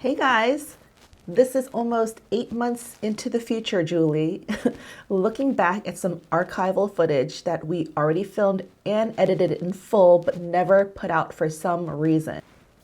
Hey guys, this is almost 8 months into the future, Julie, looking back at some archival footage that we already filmed and edited in full but never put out for some reason.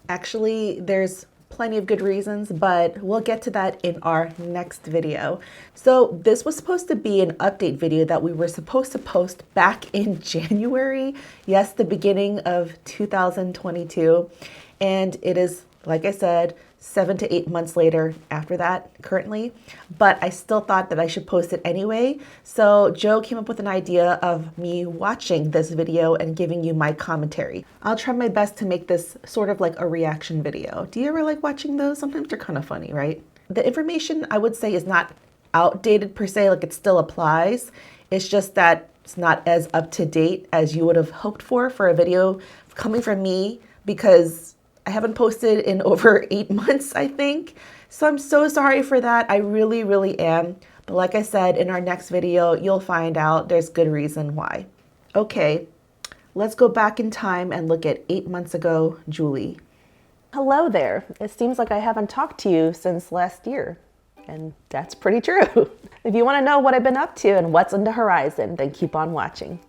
Actually, there's plenty of good reasons, but we'll get to that in our next video. So this was supposed to be an update video that we were supposed to post back in January. Yes, the beginning of 2022. And it is, like I said, 7 to 8 months later after that currently, but I still thought that I should post it anyway. So Joe came up with an idea of me watching this video and giving you my commentary. I'll try my best to make this sort of like a reaction video. Do you ever like watching those? Sometimes they're kind of funny, right? The information I would say is not outdated per se, like it still applies. It's just that it's not as up to date as you would have hoped for a video coming from me, because I haven't posted in over 8 months, I think. So I'm so sorry for that. I really, really am. But like I said, in our next video, you'll find out there's good reason why. Okay, let's go back in time and look at 8 months ago, Julie. Hello there. It seems like I haven't talked to you since last year. And that's pretty true. If you want to know what I've been up to and what's on the horizon, then keep on watching.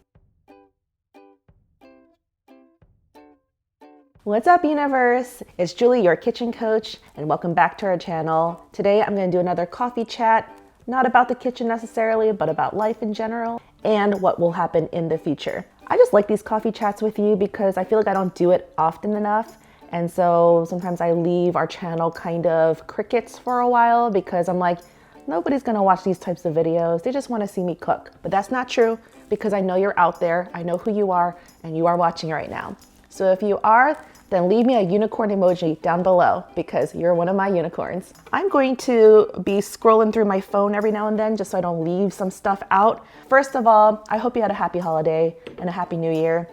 What's up, universe? It's Julie, your kitchen coach, and welcome back to our channel. Today I'm going to do another coffee chat, not about the kitchen necessarily, but about life in general and what will happen in the future. I just like these coffee chats with you because I feel like I don't do it often enough. And so sometimes I leave our channel kind of crickets for a while because I'm like, nobody's going to watch these types of videos. They just want to see me cook. But that's not true, because I know you're out there. I know who you are, and you are watching right now. So if you are, then leave me a unicorn emoji down below, because you're one of my unicorns. I'm going to be scrolling through my phone every now and then just so I don't leave some stuff out. First of all, I hope you had a happy holiday and a happy new year.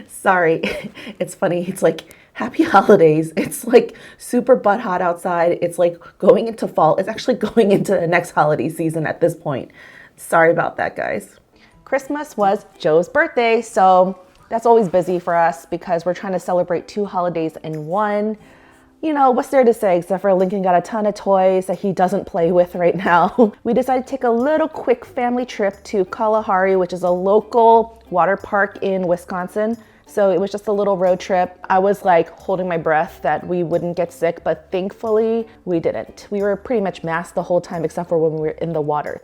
Sorry, it's funny. It's like happy holidays. It's like super butt hot outside. It's like going into fall. It's actually going into the next holiday season at this point. Sorry about that, guys. Christmas was Joe's birthday, so that's always busy for us because we're trying to celebrate 2 holidays in one. You know, what's there to say except for Lincoln got a ton of toys that he doesn't play with right now. We decided to take a little quick family trip to Kalahari, which is a local water park in Wisconsin. So it was just a little road trip. I was like holding my breath that we wouldn't get sick, but thankfully we didn't. We were pretty much masked the whole time except for when we were in the water.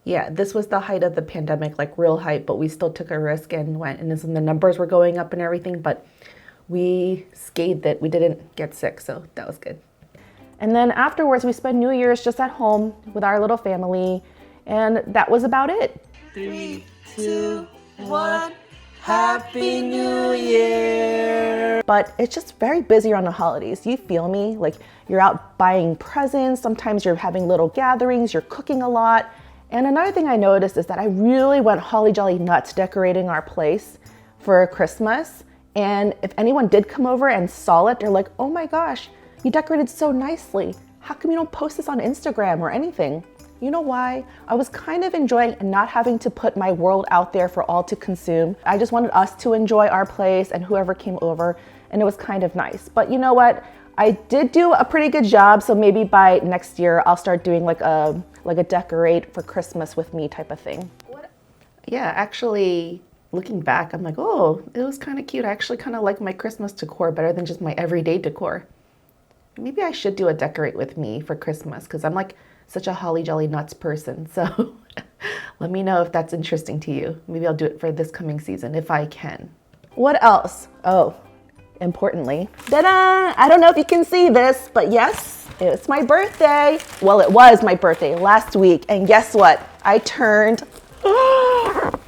Yeah, this was the height of the pandemic, like real height, but we still took a risk and went, and the numbers were going up and everything, but we scathed it. We didn't get sick, so that was good. And then afterwards, we spent New Year's just at home with our little family, and that was about it. 3, 2, 1, Happy New Year! But it's just very busy around the holidays. You feel me? Like you're out buying presents, sometimes you're having little gatherings, you're cooking a lot. And another thing I noticed is that I really went holly jolly nuts decorating our place for Christmas. And if anyone did come over and saw it, they're like, oh my gosh, you decorated so nicely. How come you don't post this on Instagram or anything? You know why? I was kind of enjoying not having to put my world out there for all to consume. I just wanted us to enjoy our place and whoever came over, and it was kind of nice. But you know what? I did do a pretty good job, so maybe by next year I'll start doing like a decorate for Christmas with me type of thing. Yeah, actually, looking back, I'm like, oh, it was kind of cute. I actually kind of like my Christmas decor better than just my everyday decor. Maybe I should do a decorate with me for Christmas, because I'm like such a holly jolly nuts person. So let me know if that's interesting to you. Maybe I'll do it for this coming season if I can. What else? Oh, importantly, ta-da! I don't know if you can see this, but yes, it's my birthday. Well, it was my birthday last week, and guess what? I turned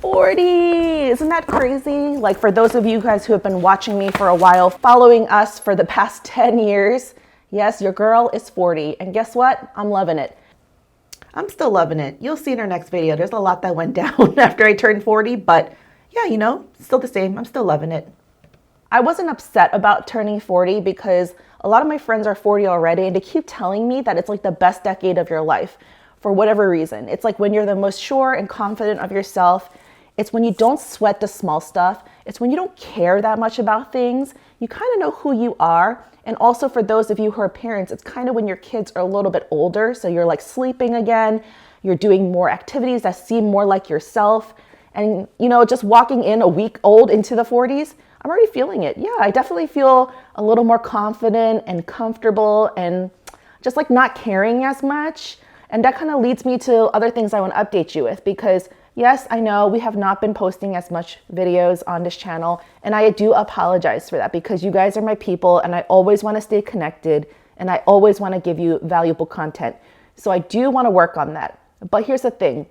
40. Isn't that crazy? Like, for those of you guys who have been watching me for a while, following us for the past 10 years, yes, your girl is 40, and guess what? I'm loving it. I'm still loving it. You'll see in our next video. There's a lot that went down after I turned 40, but yeah, you know, still the same. I'm still loving it. I wasn't upset about turning 40 because a lot of my friends are 40 already, and they keep telling me that it's like the best decade of your life for whatever reason. It's like when you're the most sure and confident of yourself. It's when you don't sweat the small stuff. It's when you don't care that much about things. You kind of know who you are, And also for those of you who are parents, it's kind of when your kids are a little bit older. So you're like sleeping again, you're doing more activities that seem more like yourself. And, just walking in a week old into the 40s, I'm already feeling it. Yeah, I definitely feel a little more confident and comfortable and just like not caring as much. And that kind of leads me to other things I want to update you with, because yes, I know we have not been posting as much videos on this channel, and I do apologize for that, because you guys are my people and I always want to stay connected and I always want to give you valuable content. So I do want to work on that. But here's the thing.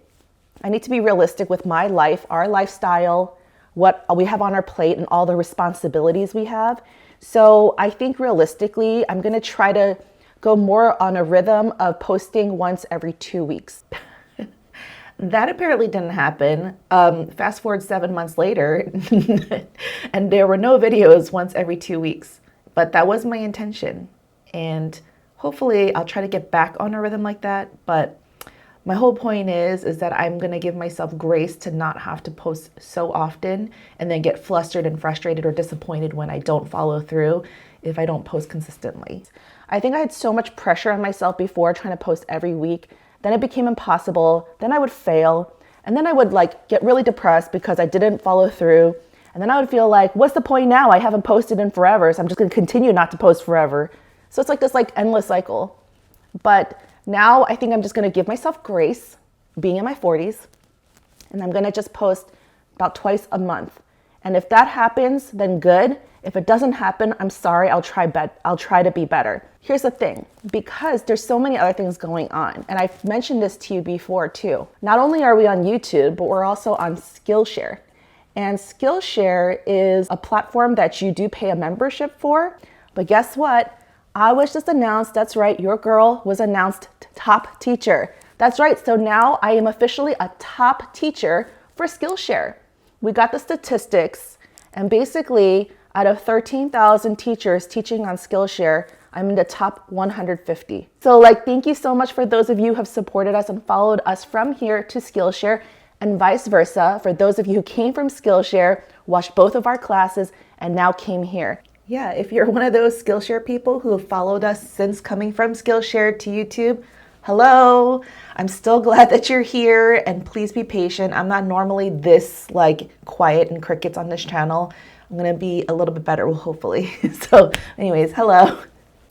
I need to be realistic with my life, our lifestyle, what we have on our plate and all the responsibilities we have. So I think realistically, I'm going to try to go more on a rhythm of posting once every 2 weeks. That apparently didn't happen. Fast forward 7 months later, and there were no videos once every 2 weeks. But that was my intention. And hopefully I'll try to get back on a rhythm like that. But my whole point is that I'm going to give myself grace to not have to post so often and then get flustered and frustrated or disappointed when I don't follow through if I don't post consistently. I think I had so much pressure on myself before trying to post every week. Then it became impossible. Then I would fail. And then I would get really depressed because I didn't follow through. And then I would feel like, what's the point now? I haven't posted in forever. So I'm just going to continue not to post forever. So it's like this endless cycle. But now I think I'm just going to give myself grace, being in my 40s, and I'm going to just post about twice a month. And if that happens, then good. If it doesn't happen, I'm sorry, I'll try to be better. Here's the thing, because there's so many other things going on, and I've mentioned this to you before too. Not only are we on YouTube, but we're also on Skillshare. And Skillshare is a platform that you do pay a membership for. But guess what? I was just announced, that's right, your girl was announced top teacher. That's right, so now I am officially a top teacher for Skillshare. We got the statistics, and basically out of 13,000 teachers teaching on Skillshare, I'm in the top 150. So thank you so much for those of you who have supported us and followed us from here to Skillshare, and vice versa for those of you who came from Skillshare, watched both of our classes, and now came here. Yeah, if you're one of those Skillshare people who have followed us since coming from Skillshare to YouTube, hello. I'm still glad that you're here, and please be patient. I'm not normally this quiet and crickets on this channel. I'm going to be a little bit better, hopefully. So anyways, hello.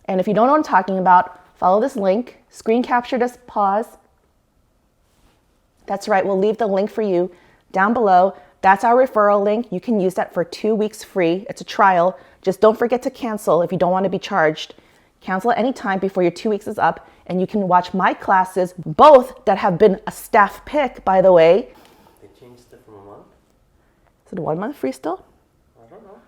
And if you don't know what I'm talking about, follow this link, screen capture this, pause. That's right, we'll leave the link for you down below. That's our referral link. You can use that for 2 weeks free. It's a trial. Just don't forget to cancel if you don't want to be charged. Cancel at any time before your 2 weeks is up, and you can watch my classes, both that have been a staff pick, by the way. They changed it from a month? Is it a 1 month free still? I don't know.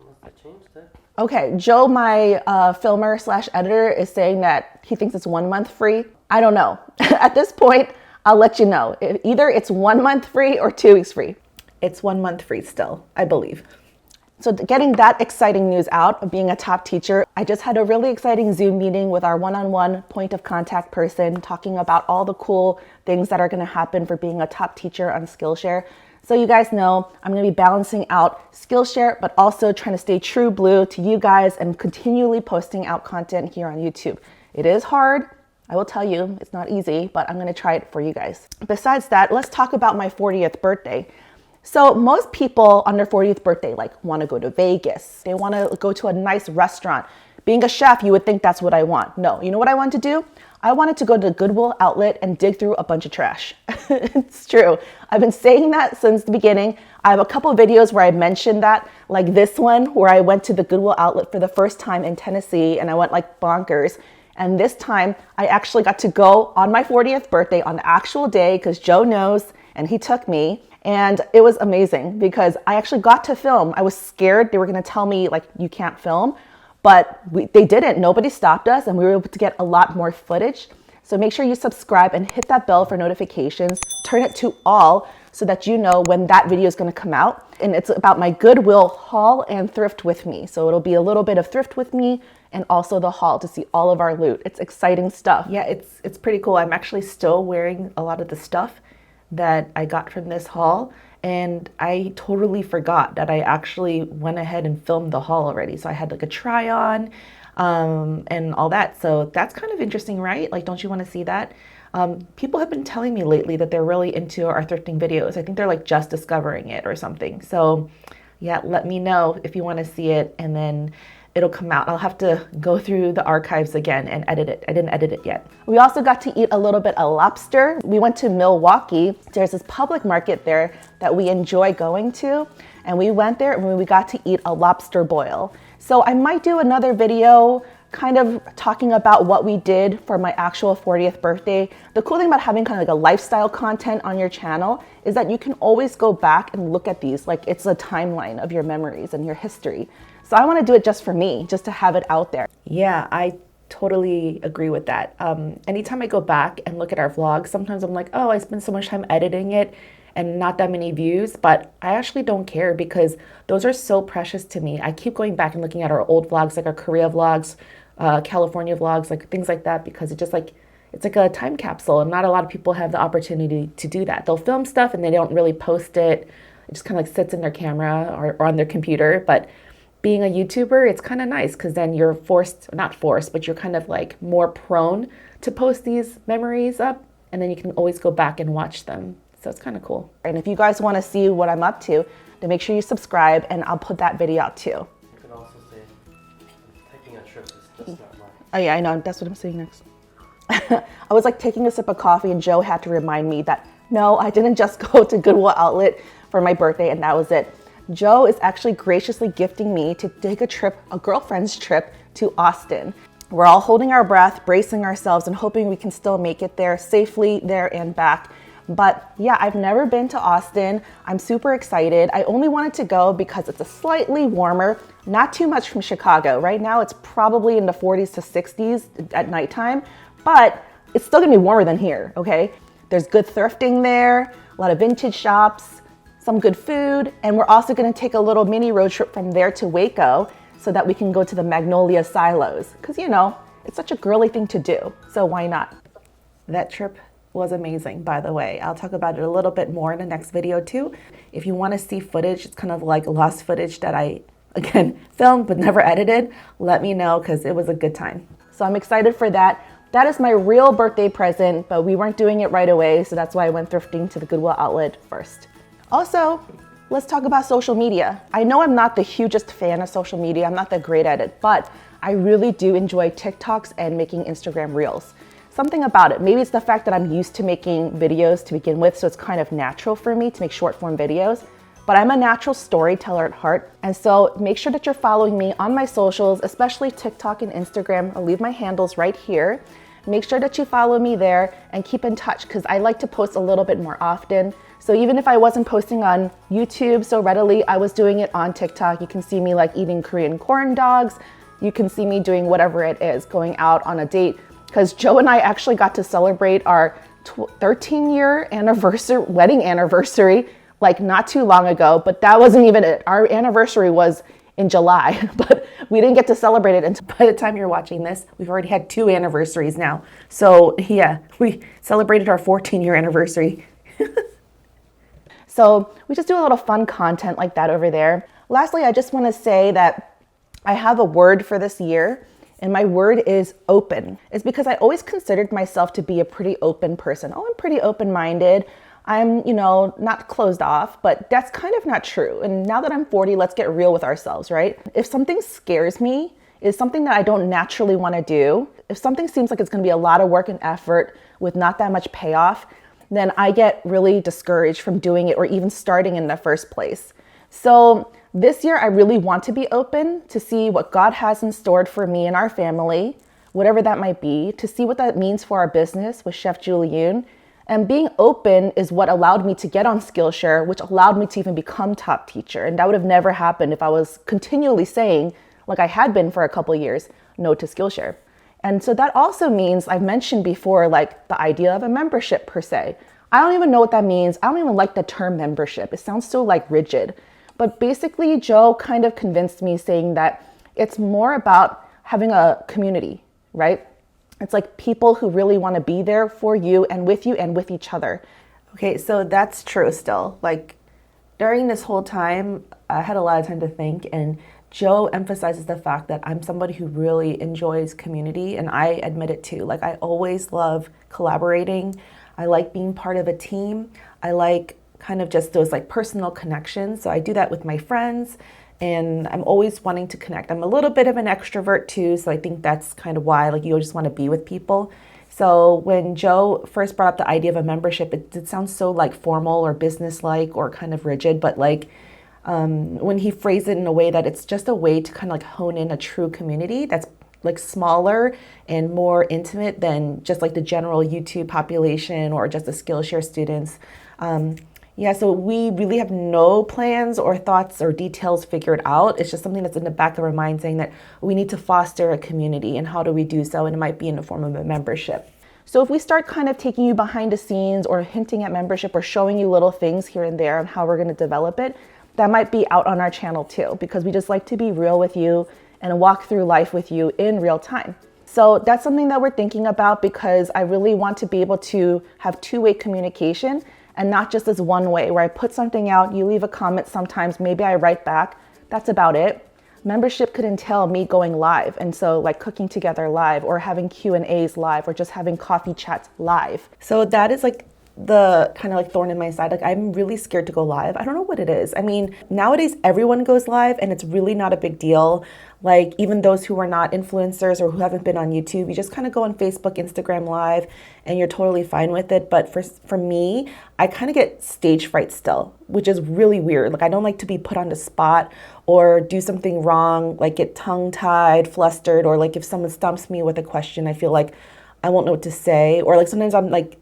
Unless they changed it. Okay, Joe, my filmer / editor, is saying that he thinks it's 1 month free. I don't know. At this point, I'll let you know. Either it's 1 month free or 2 weeks free. It's 1 month free still, I believe. So getting that exciting news out of being a top teacher, I just had a really exciting Zoom meeting with our one-on-one point of contact person, talking about all the cool things that are going to happen for being a top teacher on Skillshare. So you guys know I'm going to be balancing out Skillshare, but also trying to stay true blue to you guys and continually posting out content here on YouTube. It is hard. I will tell you, it's not easy, but I'm going to try it for you guys. Besides that, let's talk about my 40th birthday. So most people on their 40th birthday want to go to Vegas. They want to go to a nice restaurant. Being a chef, you would think that's what I want. No, you know what I want to do? I wanted to go to the Goodwill outlet and dig through a bunch of trash. It's true. I've been saying that since the beginning. I have a couple of videos where I mentioned that, like this one where I went to the Goodwill outlet for the first time in Tennessee and I went bonkers. And this time I actually got to go on my 40th birthday on the actual day because Joe knows and he took me. And it was amazing because I actually got to film. I was scared they were going to tell me you can't film, but they didn't. Nobody stopped us and we were able to get a lot more footage. So make sure you subscribe and hit that bell for notifications. Turn it to all so that you know when that video is going to come out. And it's about my Goodwill haul and thrift with me. So it'll be a little bit of thrift with me and also the haul to see all of our loot. It's exciting stuff. Yeah, it's pretty cool. I'm actually still wearing a lot of the stuff that I got from this haul, and I totally forgot that I actually went ahead and filmed the haul already. So I had a try on, and all that. So that's kind of interesting, right? Like, don't you want to see that? People have been telling me lately that they're really into our thrifting videos. I think they're like just discovering it or something. So yeah, let me know if you want to see it, and then it'll come out. I'll have to go through the archives again and edit it. I didn't edit it yet. We also got to eat a little bit of lobster. We went to Milwaukee. There's this public market there that we enjoy going to, and we went there and we got to eat a lobster boil. So I might do another video kind of talking about what we did for my actual 40th birthday. The cool thing about having kind of like a lifestyle content on your channel is that you can always go back and look at these like it's a timeline of your memories and your history. So I want to do it just for me, just to have it out there. Yeah, I totally agree with that. Anytime I go back and look at our vlogs, sometimes I'm like, oh, I spend so much time editing it and not that many views, but I actually don't care because those are so precious to me. I keep going back and looking at our old vlogs, like our Korea vlogs, California vlogs, like things like that, because it's like a time capsule, and not a lot of people have the opportunity to do that. They'll film stuff and they don't really post it. It just kind of like sits in their camera or on their computer. But being a YouTuber, it's kind of nice because then you're not forced, but you're kind of like more prone to post these memories up, and then you can always go back and watch them. So it's kind of cool. And if you guys want to see what I'm up to, then make sure you subscribe, and I'll put that video out too. You could also say, taking a trip is just not mine. Oh yeah, I know, that's what I'm saying next. I was like taking a sip of coffee, and Joe had to remind me that no, I didn't just go to Goodwill outlet for my birthday and that was it. Joe is actually graciously gifting me to take a girlfriend's trip to Austin. We're all holding our breath, bracing ourselves, and hoping we can still make it there safely, there and back. But yeah, I've never been to Austin. I'm super excited. I only wanted to go because it's a slightly warmer, not too much from Chicago. Right now it's probably in the 40s to 60s at nighttime, but it's still gonna be warmer than here, okay? There's good thrifting there, a lot of vintage shops, some good food, and we're also gonna take a little mini road trip from there to Waco so that we can go to the Magnolia Silos, because you know, it's such a girly thing to do, so why not? That trip was amazing, by the way. I'll talk about it a little bit more in the next video too. If you want to see footage, it's kind of like lost footage that I, again, filmed but never edited, let me know because it was a good time. So I'm excited for that. That is my real birthday present, but we weren't doing it right away, so that's why I went thrifting to the Goodwill outlet first. Also, let's talk about social media. I know I'm not the hugest fan of social media, I'm not that great at it, but I really do enjoy TikToks and making Instagram reels. Something about it. Maybe it's the fact that I'm used to making videos to begin with, so it's kind of natural for me to make short form videos. But I'm a natural storyteller at heart, and so make sure that you're following me on my socials, especially TikTok and Instagram. I'll leave my handles right here. Make sure that you follow me there and keep in touch because I like to post a little bit more often. So even if I wasn't posting on YouTube so readily, I was doing it on TikTok. You can see me like eating Korean corn dogs. You can see me doing whatever it is, going out on a date. Because Joe and I actually got to celebrate our 13-year wedding anniversary, like not too long ago, but that wasn't even it. Our anniversary was in July, but we didn't get to celebrate it until by the time you're watching this, we've already had 2 anniversaries now. So yeah, we celebrated our 14-year anniversary. So we just do a little fun content like that over there. Lastly, I just want to say that I have a word for this year. And my word is open. It's because I always considered myself to be a pretty open person. Oh, I'm pretty open-minded. I'm, not closed off, but that's kind of not true. And now that I'm 40, let's get real with ourselves, right? If something scares me, is something that I don't naturally want to do, if something seems like it's going to be a lot of work and effort with not that much payoff, then I get really discouraged from doing it or even starting in the first place. So this year, I really want to be open to see what God has in store for me and our family, whatever that might be, to see what that means for our business with Chef Julie Yoon. And being open is what allowed me to get on Skillshare, which allowed me to even become top teacher. And that would have never happened if I was continually saying, like I had been for a couple of years, no to Skillshare. And so that also means, I've mentioned before, like the idea of a membership per se. I don't even know what that means. I don't even like the term membership. It sounds so like rigid. But basically, Joe kind of convinced me saying that it's more about having a community, right? It's like people who really want to be there for you and with each other. Okay, so that's true still. Like during this whole time, I had a lot of time to think, and Joe emphasizes the fact that I'm somebody who really enjoys community, and I admit it too. Like, I always love collaborating. I like being part of a team. I like kind of just those like personal connections. So I do that with my friends, and I'm always wanting to connect. I'm a little bit of an extrovert too, so I think that's kind of why, like, you just want to be with people. So when Joe first brought up the idea of a membership, it did sound so like formal or business-like or kind of rigid, but like when he phrased it in a way that it's just a way to kind of like hone in a true community that's like smaller and more intimate than just like the general YouTube population or just the Skillshare students. Yeah, so we really have no plans or thoughts or details figured out. It's just something that's in the back of our mind saying that we need to foster a community, and how do we do so? And it might be in the form of a membership. So if we start kind of taking you behind the scenes or hinting at membership or showing you little things here and there on how we're going to develop it, that might be out on our channel too, because we just like to be real with you and walk through life with you in real time. So that's something that we're thinking about, because I really want to be able to have two-way communication and not just this one way where I put something out, you leave a comment sometimes, maybe I write back, that's about it. Membership could entail me going live, and so like cooking together live or having Q&As live or just having coffee chats live. So that is like the kind of like thorn in my side. Like, I'm really scared to go live. I don't know what it is. I mean, nowadays everyone goes live and it's really not a big deal. Like, even those who are not influencers or who haven't been on YouTube, you just kind of go on Facebook, Instagram live, and you're totally fine with it. But for me, I kind of get stage fright still, which is really weird. Like, I don't like to be put on the spot or do something wrong, like get tongue-tied, flustered, or like if someone stumps me with a question, I feel like I won't know what to say. Or like sometimes I'm like,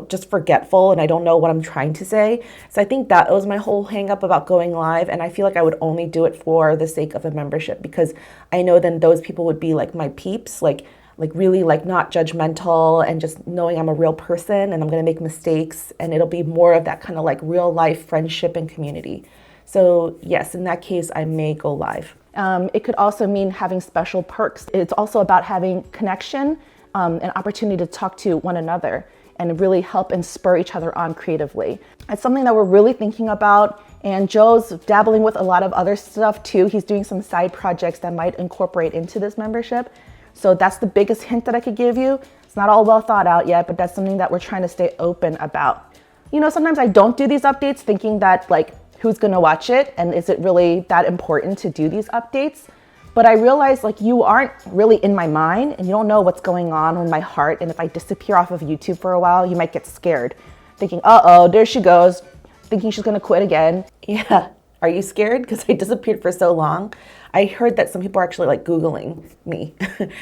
just forgetful and I don't know what I'm trying to say. So I think that was my whole hang up about going live. And I feel like I would only do it for the sake of a membership, because I know then those people would be like my peeps, like really like not judgmental, and just knowing I'm a real person and I'm going to make mistakes, and it'll be more of that kind of like real life friendship and community. So yes, in that case, I may go live. It could also mean having special perks. It's also about having connection, an opportunity to talk to one another and really help and spur each other on creatively. It's something that we're really thinking about, and Joe's dabbling with a lot of other stuff too. He's doing some side projects that might incorporate into this membership. So that's the biggest hint that I could give you. It's not all well thought out yet, but that's something that we're trying to stay open about. Sometimes I don't do these updates thinking that like, who's gonna watch it? And is it really that important to do these updates? But I realized like you aren't really in my mind and you don't know what's going on in my heart. And if I disappear off of YouTube for a while, you might get scared, thinking, uh-oh, there she goes, thinking she's gonna quit again. Yeah, are you scared? Because I disappeared for so long. I heard that some people are actually like Googling me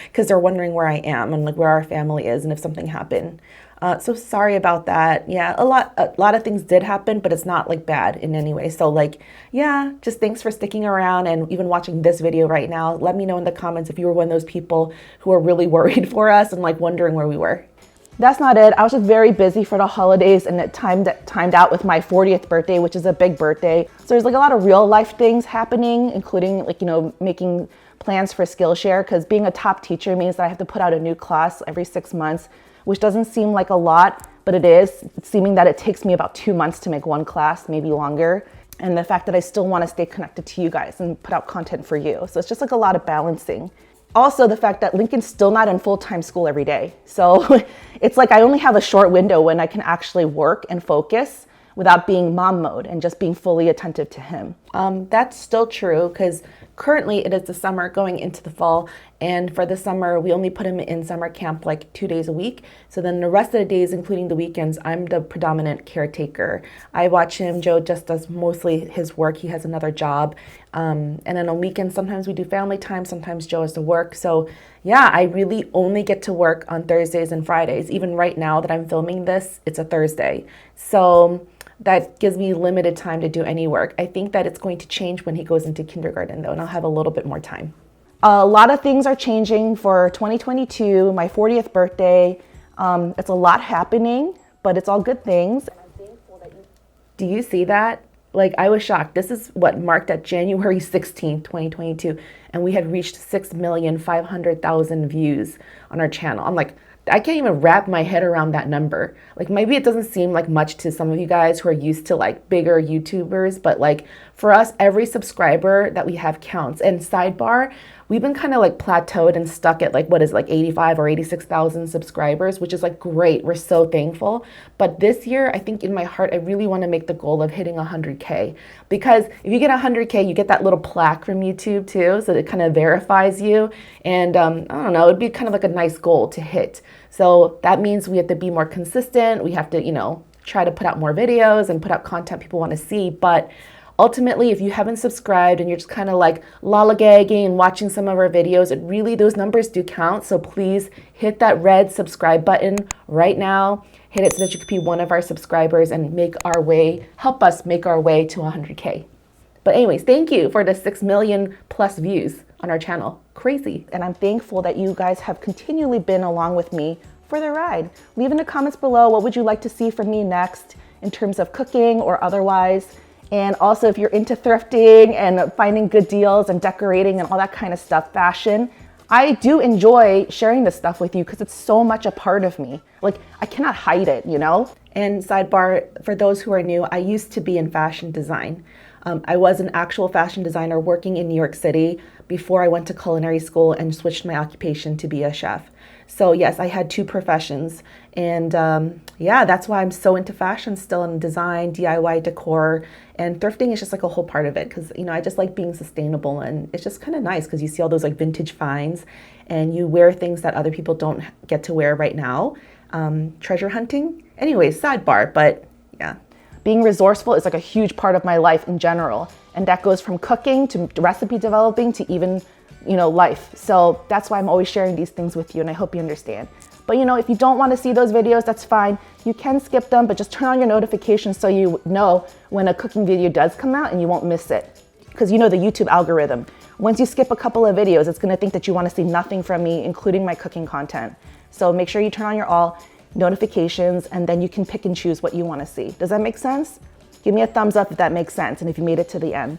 because they're wondering where I am and like where our family is and if something happened. So sorry about that. Yeah, a lot of things did happen, but it's not like bad in any way. So like, yeah, just thanks for sticking around and even watching this video right now. Let me know in the comments if you were one of those people who are really worried for us and like wondering where we were. That's not it. I was just very busy for the holidays, and it timed out with my 40th birthday, which is a big birthday. So there's like a lot of real life things happening, including like, making plans for Skillshare, because being a top teacher means that I have to put out a new class every 6 months, which doesn't seem like a lot, but it is. It's seeming that it takes me about 2 months to make one class, maybe longer. And the fact that I still want to stay connected to you guys and put out content for you. So it's just like a lot of balancing. Also, the fact that Lincoln's still not in full-time school every day. So it's like I only have a short window when I can actually work and focus without being mom mode and just being fully attentive to him. That's still true, because currently it is the summer going into the fall, and for the summer we only put him in summer camp like 2 days a week. So then the rest of the days, including the weekends, I'm the predominant caretaker. I watch him. Joe just does mostly his work. He has another job, and then on weekends sometimes we do family time, sometimes Joe has to work. So yeah, I really only get to work on Thursdays and Fridays. Even right now that I'm filming this, it's a Thursday. So that gives me limited time to do any work. I think that it's going to change when he goes into kindergarten though, and I'll have a little bit more time. A lot of things are changing for 2022, my 40th birthday. It's a lot happening, but it's all good things. Do you see that? Like, I was shocked. This is what marked at January 16th, 2022, and we had reached 6,500,000 views on our channel. I'm like, I can't even wrap my head around that number. Like maybe it doesn't seem like much to some of you guys who are used to like bigger YouTubers, but like for us, every subscriber that we have counts. And sidebar, we've been kind of like plateaued and stuck at like, what is it, like 85 or 86,000 subscribers, which is like great. We're so thankful. But this year, I think in my heart, I really want to make the goal of hitting 100K, because if you get 100K, you get that little plaque from YouTube too. So it kind of verifies you. And I don't know, it'd be kind of like a nice goal to hit. So that means we have to be more consistent. We have to, you know, try to put out more videos and put out content people want to see. But ultimately, if you haven't subscribed and you're just kind of like lollygagging and watching some of our videos, it really, those numbers do count. So please hit that red subscribe button right now. Hit it so that you could be one of our subscribers and help us make our way to 100K. But anyways, thank you for the 6 million plus views on our channel. Crazy. And I'm thankful that you guys have continually been along with me for the ride. Leave in the comments below, what would you like to see from me next in terms of cooking or otherwise? And also, if you're into thrifting and finding good deals and decorating and all that kind of stuff, fashion, I do enjoy sharing this stuff with you because it's so much a part of me. Like, I cannot hide it, you know? And sidebar, for those who are new, I used to be in fashion design. I was an actual fashion designer working in New York City before I went to culinary school and switched my occupation to be a chef. So yes, I had two professions. And yeah, that's why I'm so into fashion still, in design, DIY decor, and thrifting is just like a whole part of it. Cause you know, I just like being sustainable, and it's just kind of nice because you see all those like vintage finds and you wear things that other people don't get to wear right now. Treasure hunting. Anyways, sidebar, but yeah. Being resourceful is like a huge part of my life in general. And that goes from cooking to recipe developing to even, you know, life. So that's why I'm always sharing these things with you, and I hope you understand. But you know, if you don't want to see those videos, that's fine. You can skip them, but just turn on your notifications so you know when a cooking video does come out and you won't miss it. Because you know the YouTube algorithm. Once you skip a couple of videos, it's going to think that you want to see nothing from me, including my cooking content. So make sure you turn on your all notifications, and then you can pick and choose what you want to see. Does that make sense? Give me a thumbs up if that makes sense, and if you made it to the end.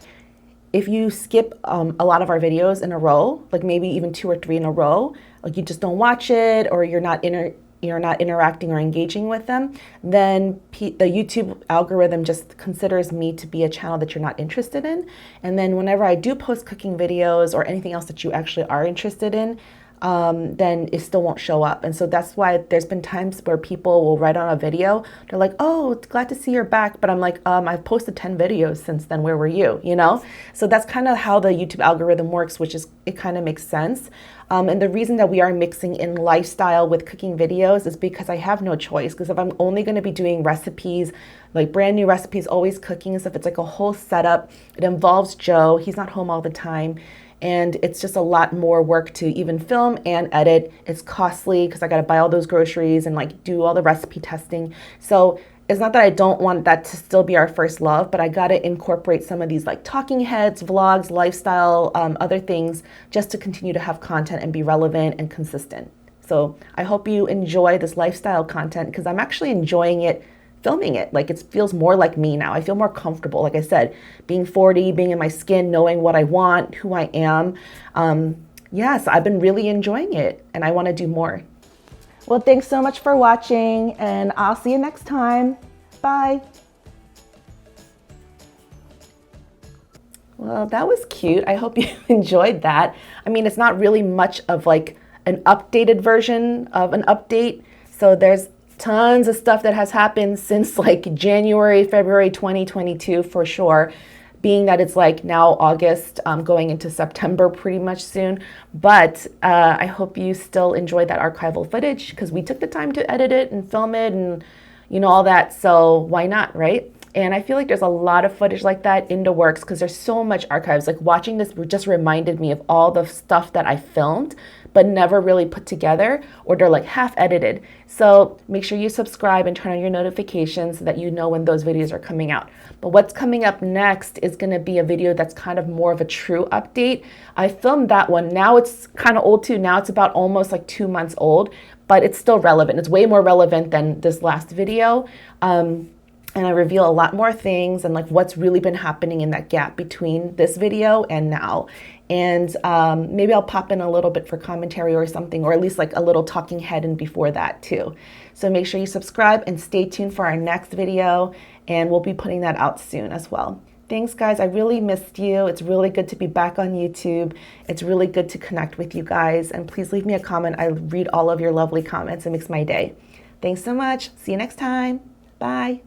If you skip a lot of our videos in a row, like maybe even 2 or 3 in a row, like you just don't watch it, or you're not interacting or engaging with them, then the YouTube algorithm just considers me to be a channel that you're not interested in. And then whenever I do post cooking videos or anything else that you actually are interested in, then it still won't show up. And so that's why there's been times where people will write on a video, they're like, oh, glad to see you're back. But I'm like, I've posted 10 videos since then. Where were you? You know? So that's kind of how the YouTube algorithm works, which is, it kind of makes sense. And the reason that we are mixing in lifestyle with cooking videos is because I have no choice. Because if I'm only going to be doing recipes, like brand new recipes, always cooking and stuff, it's like a whole setup. It involves Joe. He's not home all the time. And it's just a lot more work to even film and edit. It's costly because I got to buy all those groceries and like do all the recipe testing. So it's not that I don't want that to still be our first love, but I got to incorporate some of these like talking heads, vlogs, lifestyle, other things, just to continue to have content and be relevant and consistent. So I hope you enjoy this lifestyle content, because I'm actually enjoying it, filming it. Like, it feels more like me now. I feel more comfortable. Like I said, being 40, being in my skin, knowing what I want, who I am. Yes, I've been really enjoying it, and I want to do more. Well, thanks so much for watching, and I'll see you next time. Bye. Well, that was cute. I hope you enjoyed that. I mean, it's not really much of like an updated version of an update. So there's tons of stuff that has happened since like January, February 2022 for sure, being that it's like now August, going into September pretty much soon. But I hope you still enjoyed that archival footage, because we took the time to edit it and film it and, you know, all that. So why not, right? And I feel like there's a lot of footage like that in the works, because there's so much archives. Like, watching this just reminded me of all the stuff that I filmed but never really put together, or they're like half edited. So make sure you subscribe and turn on your notifications so that you know when those videos are coming out. But what's coming up next is going to be a video that's kind of more of a true update. I filmed that one. Now it's kind of old too. Now it's about almost like 2 months old, but it's still relevant. It's way more relevant than this last video. and I reveal a lot more things and like what's really been happening in that gap between this video and now. And maybe I'll pop in a little bit for commentary or something, or at least like a little talking head in before that too. So make sure you subscribe and stay tuned for our next video, and we'll be putting that out soon as well. Thanks guys, I really missed you. It's really good to be back on YouTube. It's really good to connect with you guys, and please leave me a comment. I read all of your lovely comments. It makes my day. Thanks so much. See you next time. Bye.